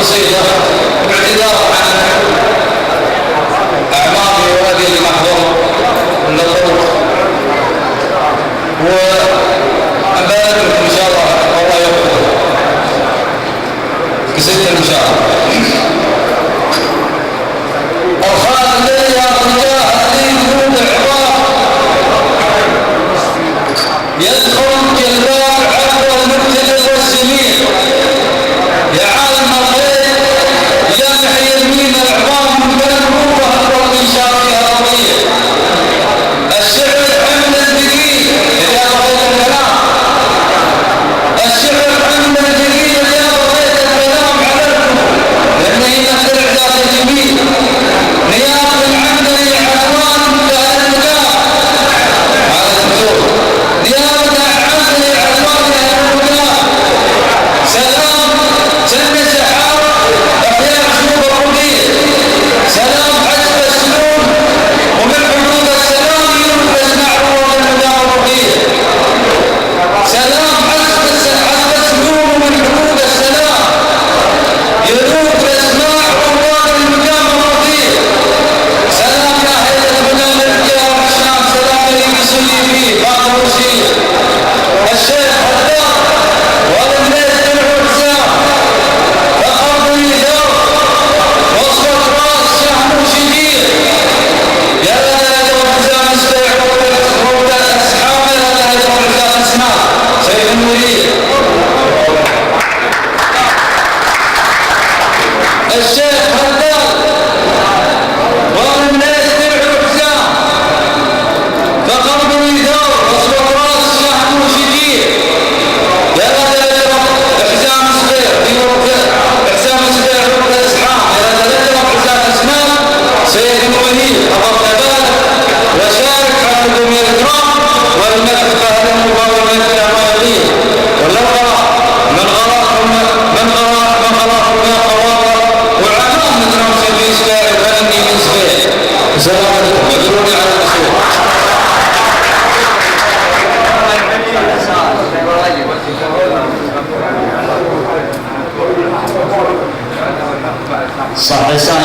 قصيدة باعتذار عن أعمامي وأبي المحظوظ النطروق، وأبارك لكم إن شاء الله والله يوفقكم. قصيدة إن شاء الله. وخالد يا رجال لي عظام يدخل الجلباب عفو المبتدئ والسميع، يا عالم الخير يا محيي يمين العظام من النور اكبر من شارك الرضيع. الشعر حمل الدقيق اذا بغيت الكلام، الشعر حمل الدقيق اذا بغيت الكلام على الكفر، لانه يمثل اعداد الجميل نياب العمل عنوان منتهى المدام. هذا الدكتور نيابة العمل عنوان المدام. سلام سن سحاب احياء اسلوب الرقيق، سلام حسب السلوك ومن حدود السلام ينفذ معروف المدام الرقيق. سلام حسب السلوك ومن حدود السلام يذوب اسماع عنوان المدام الرقيق. سلام يا اهل المدام الرجال والشام، سلام اللي بيصلي فيه باقي الوصيه الشيخ حداد والمليك العزام فخر يدور وصفة راس شهم وشديد. يا لا يدور حزام السبيع روضة الأسحاب، يا لا يدور حزام اسماء سيد المريد الشيخ حداد والمليك العزام فخر يدور وصفة راس شهم وشديد. يا لا يدور حزام السبيع حزام السبيع روضة الأسحاب، يا لا يدور حزام اسماء سيد المريد حضرت بالك وشارك حفظكم يا الكرام والملك فهد المبارك الأمالي والأوراق من غراكم يا خواطر وعلام نتنوصل في سبيع وفني من سبيع. السلام عليكم ودروني على الأسوق. صح لسان